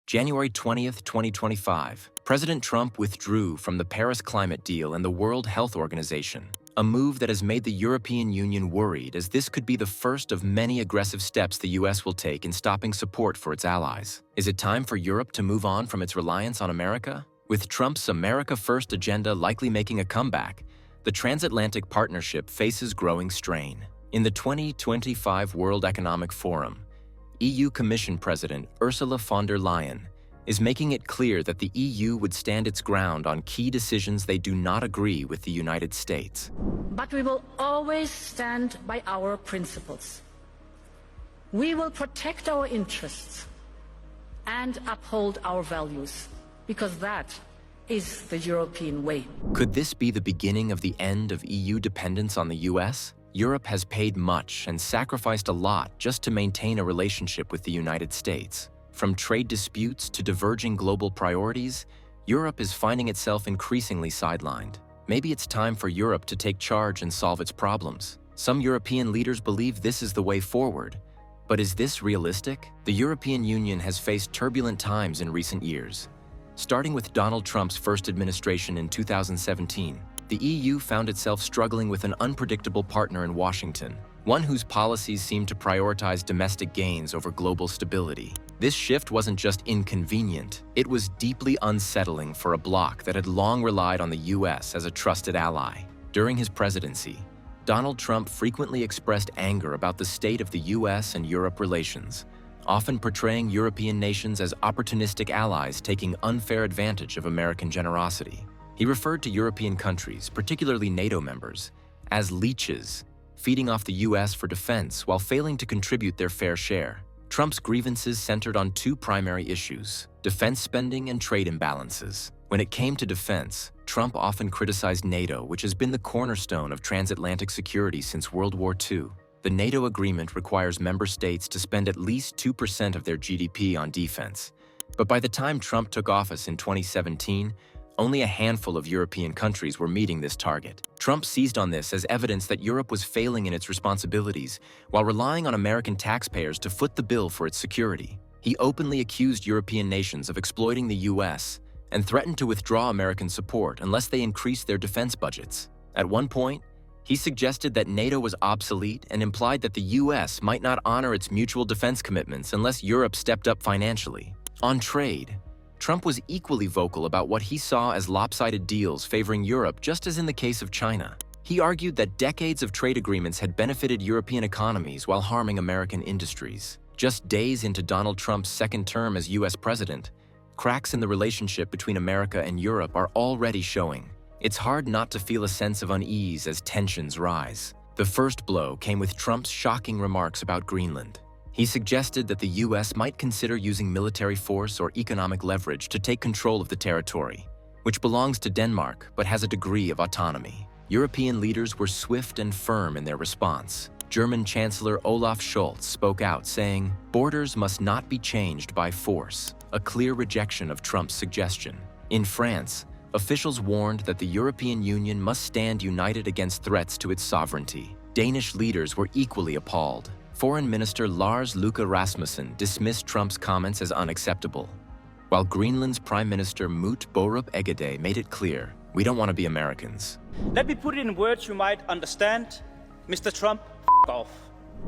January 20th, 2025, President Trump withdrew from the Paris climate deal and the World Health Organization, a move that has made the European Union worried as this could be the first of many aggressive steps the US will take in stopping support for its allies. Is it time for Europe to move on from its reliance on America? With Trump's America First agenda likely making a comeback, the transatlantic partnership faces growing strain. In the 2025 World Economic Forum, EU Commission President Ursula von der Leyen is making it clear that the EU would stand its ground on key decisions they do not agree with the United States. But we will always stand by our principles. We will protect our interests and uphold our values, because that is the European way. Could this be the beginning of the end of EU dependence on the US? Europe has paid much and sacrificed a lot just to maintain a relationship with the United States. From trade disputes to diverging global priorities, Europe is finding itself increasingly sidelined. Maybe it's time for Europe to take charge and solve its problems. Some European leaders believe this is the way forward. But is this realistic? The European Union has faced turbulent times in recent years. Starting with Donald Trump's first administration in 2017, the EU found itself struggling with an unpredictable partner in Washington, one whose policies seemed to prioritize domestic gains over global stability. This shift wasn't just inconvenient, it was deeply unsettling for a bloc that had long relied on the US as a trusted ally. During his presidency, Donald Trump frequently expressed anger about the state of the US and Europe relations, often portraying European nations as opportunistic allies taking unfair advantage of American generosity. He referred to European countries, particularly NATO members, as leeches, feeding off the US for defense while failing to contribute their fair share. Trump's grievances centered on two primary issues: defense spending and trade imbalances. When it came to defense, Trump often criticized NATO, which has been the cornerstone of transatlantic security since World War II. The NATO agreement requires member states to spend at least 2% of their GDP on defense. But by the time Trump took office in 2017, only a handful of European countries were meeting this target. Trump seized on this as evidence that Europe was failing in its responsibilities while relying on American taxpayers to foot the bill for its security. He openly accused European nations of exploiting the US and threatened to withdraw American support unless they increased their defense budgets. At one point, he suggested that NATO was obsolete and implied that the US might not honor its mutual defense commitments unless Europe stepped up financially. On trade, Trump was equally vocal about what he saw as lopsided deals favoring Europe, just as in the case of China. He argued that decades of trade agreements had benefited European economies while harming American industries. Just days into Donald Trump's second term as US president, cracks in the relationship between America and Europe are already showing. It's hard not to feel a sense of unease as tensions rise. The first blow came with Trump's shocking remarks about Greenland. He suggested that the US might consider using military force or economic leverage to take control of the territory, which belongs to Denmark but has a degree of autonomy. European leaders were swift and firm in their response. German Chancellor Olaf Scholz spoke out, saying, "Borders must not be changed by force," a clear rejection of Trump's suggestion. In France, officials warned that the European Union must stand united against threats to its sovereignty. Danish leaders were equally appalled. Foreign Minister Lars Løkke Rasmussen dismissed Trump's comments as unacceptable, while Greenland's Prime Minister Mut Borup Egede made it clear, "We don't want to be Americans." Let me put it in words you might understand. Mr. Trump, f*** off.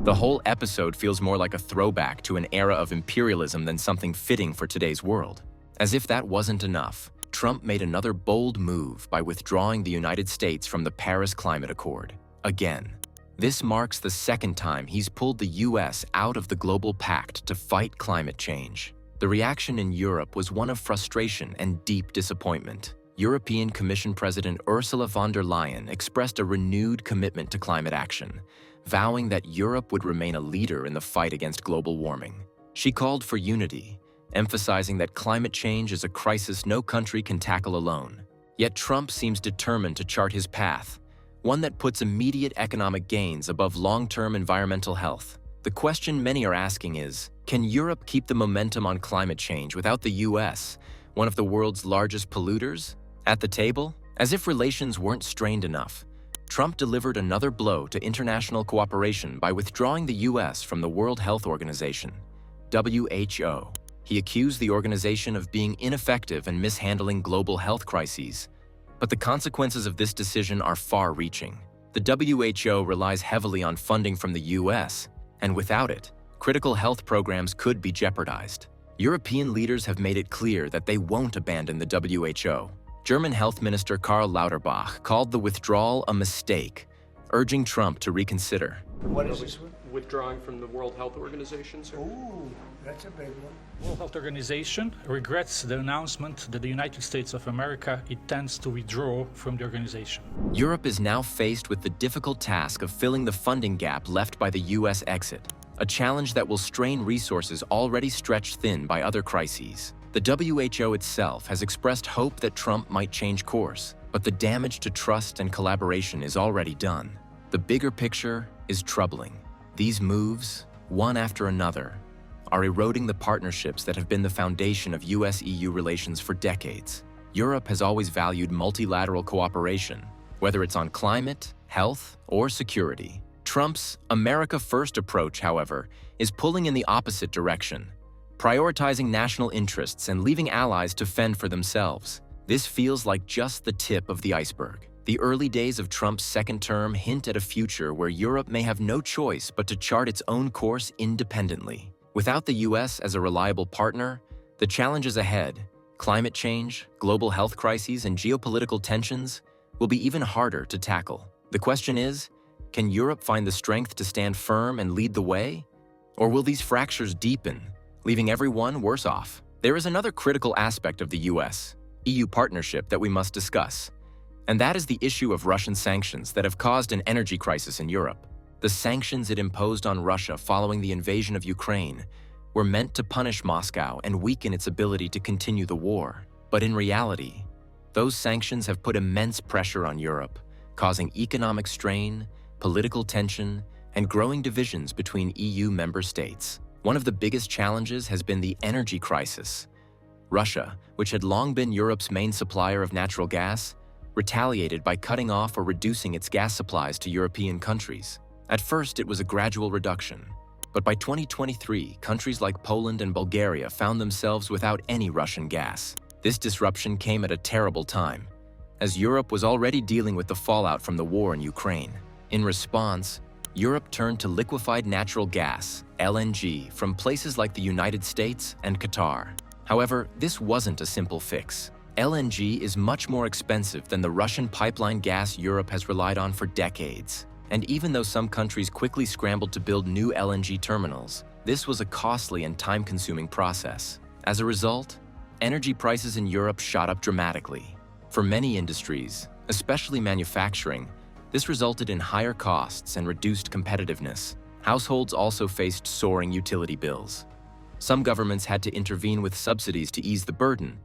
The whole episode feels more like a throwback to an era of imperialism than something fitting for today's world. As if that wasn't enough, Trump made another bold move by withdrawing the United States from the Paris Climate Accord. Again. This marks the second time he's pulled the US out of the global pact to fight climate change. The reaction in Europe was one of frustration and deep disappointment. European Commission President Ursula von der Leyen expressed a renewed commitment to climate action, vowing that Europe would remain a leader in the fight against global warming. She called for unity, emphasizing that climate change is a crisis no country can tackle alone. Yet Trump seems determined to chart his path, one that puts immediate economic gains above long-term environmental health. The question many are asking is, can Europe keep the momentum on climate change without the US, one of the world's largest polluters, at the table? As if relations weren't strained enough, Trump delivered another blow to international cooperation by withdrawing the US from the World Health Organization, WHO. He accused the organization of being ineffective and mishandling global health crises. But the consequences of this decision are far-reaching. The WHO relies heavily on funding from the US, and without it, critical health programs could be jeopardized. European leaders have made it clear that they won't abandon the WHO. German Health Minister Karl Lauterbach called the withdrawal a mistake, urging Trump to reconsider. What is this one? Withdrawing from the World Health Organization, sir? Ooh, that's a big one. World Health Organization regrets the announcement that the United States of America intends to withdraw from the organization. Europe is now faced with the difficult task of filling the funding gap left by the US exit, a challenge that will strain resources already stretched thin by other crises. The WHO itself has expressed hope that Trump might change course, but the damage to trust and collaboration is already done. The bigger picture is troubling. These moves, one after another, are eroding the partnerships that have been the foundation of U.S. EU relations for decades. Europe has always valued multilateral cooperation, whether it's on climate, health, or security. Trump's America First approach, however, is pulling in the opposite direction, prioritizing national interests and leaving allies to fend for themselves. This feels like just the tip of the iceberg. The early days of Trump's second term hint at a future where Europe may have no choice but to chart its own course independently. Without the US as a reliable partner, the challenges ahead, climate change, global health crises, and geopolitical tensions, will be even harder to tackle. The question is, can Europe find the strength to stand firm and lead the way? Or will these fractures deepen, leaving everyone worse off? There is another critical aspect of the US-EU partnership that we must discuss, and that is the issue of Russian sanctions that have caused an energy crisis in Europe. The sanctions it imposed on Russia following the invasion of Ukraine were meant to punish Moscow and weaken its ability to continue the war. But in reality, those sanctions have put immense pressure on Europe, causing economic strain, political tension, and growing divisions between EU member states. One of the biggest challenges has been the energy crisis. Russia, which had long been Europe's main supplier of natural gas, retaliated by cutting off or reducing its gas supplies to European countries. At first, it was a gradual reduction, but by 2023, countries like Poland and Bulgaria found themselves without any Russian gas. This disruption came at a terrible time, as Europe was already dealing with the fallout from the war in Ukraine. In response, Europe turned to liquefied natural gas, LNG, from places like the United States and Qatar. However, this wasn't a simple fix. LNG is much more expensive than the Russian pipeline gas Europe has relied on for decades. And even though some countries quickly scrambled to build new LNG terminals, this was a costly and time-consuming process. As a result, energy prices in Europe shot up dramatically. For many industries, especially manufacturing, this resulted in higher costs and reduced competitiveness. Households also faced soaring utility bills. Some governments had to intervene with subsidies to ease the burden,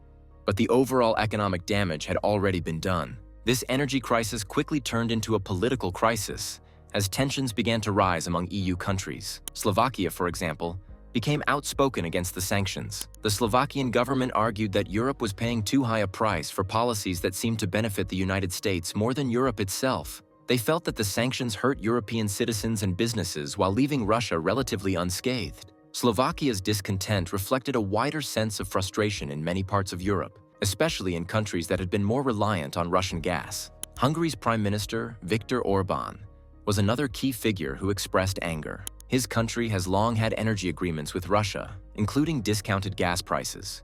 but the overall economic damage had already been done. This energy crisis quickly turned into a political crisis as tensions began to rise among EU countries. Slovakia, for example, became outspoken against the sanctions. The Slovakian government argued that Europe was paying too high a price for policies that seemed to benefit the United States more than Europe itself. They felt that the sanctions hurt European citizens and businesses while leaving Russia relatively unscathed. Slovakia's discontent reflected a wider sense of frustration in many parts of Europe, especially in countries that had been more reliant on Russian gas. Hungary's Prime Minister, Viktor Orbán, was another key figure who expressed anger. His country has long had energy agreements with Russia, including discounted gas prices.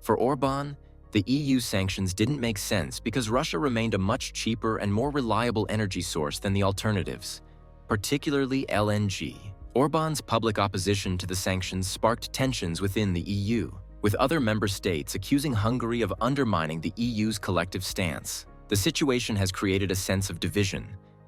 For Orbán, the EU sanctions didn't make sense because Russia remained a much cheaper and more reliable energy source than the alternatives, particularly LNG. Orbán's public opposition to the sanctions sparked tensions within the EU, with other member states accusing Hungary of undermining the EU's collective stance. The situation has created a sense of division,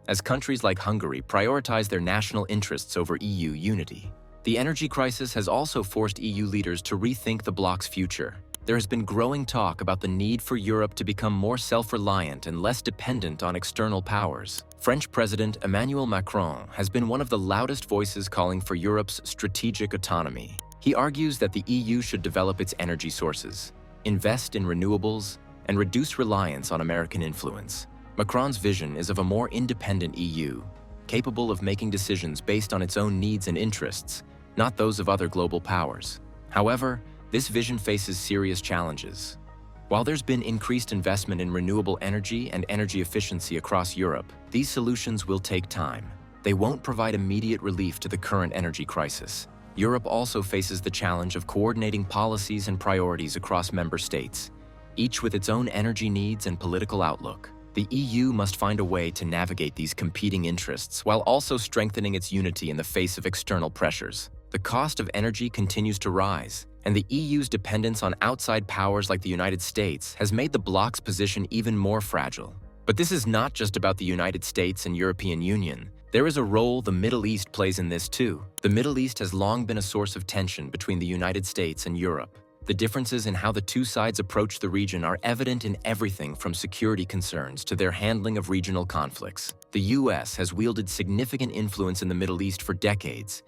as countries like Hungary prioritize their national interests over EU unity. The energy crisis has also forced EU leaders to rethink the bloc's future. There has been growing talk about the need for Europe to become more self-reliant and less dependent on external powers. French President Emmanuel Macron has been one of the loudest voices calling for Europe's strategic autonomy. He argues that the EU should develop its energy sources, invest in renewables, and reduce reliance on American influence. Macron's vision is of a more independent EU, capable of making decisions based on its own needs and interests, not those of other global powers. However, this vision faces serious challenges. While there's been increased investment in renewable energy and energy efficiency across Europe, these solutions will take time. They won't provide immediate relief to the current energy crisis. Europe also faces the challenge of coordinating policies and priorities across member states, each with its own energy needs and political outlook. The EU must find a way to navigate these competing interests while also strengthening its unity in the face of external pressures. The cost of energy continues to rise, and the EU's dependence on outside powers like the United States has made the bloc's position even more fragile. But this is not just about the United States and European Union. There is a role the Middle East plays in this too. The Middle East has long been a source of tension between the United States and Europe. The differences in how the two sides approach the region are evident in everything from security concerns to their handling of regional conflicts. The U.S. has wielded significant influence in the Middle East for decades,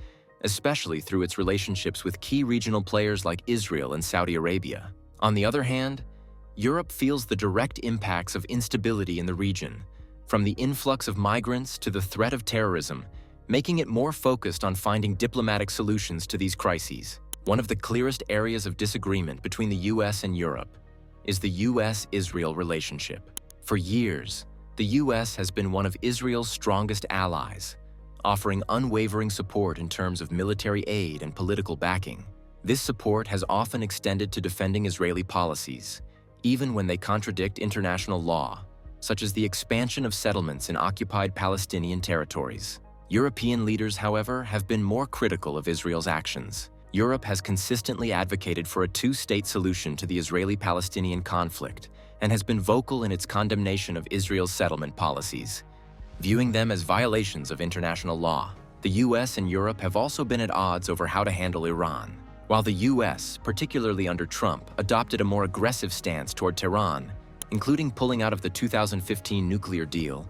especially through its relationships with key regional players like Israel and Saudi Arabia. On the other hand, Europe feels the direct impacts of instability in the region, from the influx of migrants to the threat of terrorism, making it more focused on finding diplomatic solutions to these crises. One of the clearest areas of disagreement between the U.S. and Europe is the U.S.-Israel relationship. For years, the U.S. has been one of Israel's strongest allies, offering unwavering support in terms of military aid and political backing. This support has often extended to defending Israeli policies, even when they contradict international law, such as the expansion of settlements in occupied Palestinian territories. European leaders, however, have been more critical of Israel's actions. Europe has consistently advocated for a two-state solution to the Israeli-Palestinian conflict and has been vocal in its condemnation of Israel's settlement policies, viewing them as violations of international law. The U.S. and Europe have also been at odds over how to handle Iran. While the U.S., particularly under Trump, adopted a more aggressive stance toward Tehran, including pulling out of the 2015 nuclear deal,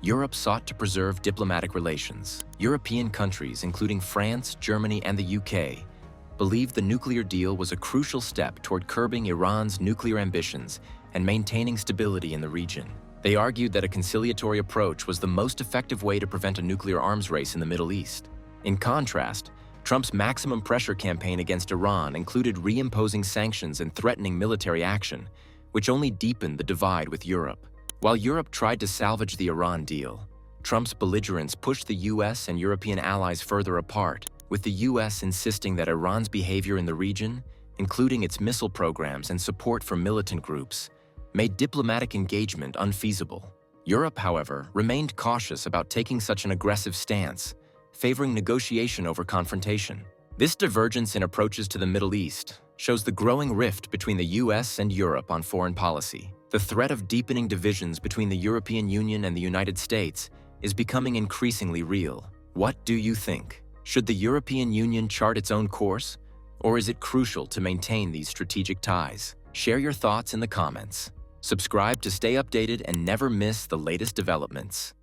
Europe sought to preserve diplomatic relations. European countries, including France, Germany, and the UK, believed the nuclear deal was a crucial step toward curbing Iran's nuclear ambitions and maintaining stability in the region. They argued that a conciliatory approach was the most effective way to prevent a nuclear arms race in the Middle East. In contrast, Trump's maximum pressure campaign against Iran included reimposing sanctions and threatening military action, which only deepened the divide with Europe. While Europe tried to salvage the Iran deal, Trump's belligerence pushed the U.S. and European allies further apart, with the U.S. insisting that Iran's behavior in the region, including its missile programs and support for militant groups, made diplomatic engagement unfeasible. Europe, however, remained cautious about taking such an aggressive stance, favoring negotiation over confrontation. This divergence in approaches to the Middle East shows the growing rift between the U.S. and Europe on foreign policy. The threat of deepening divisions between the European Union and the United States is becoming increasingly real. What do you think? Should the European Union chart its own course, or is it crucial to maintain these strategic ties? Share your thoughts in the comments. Subscribe to stay updated and never miss the latest developments.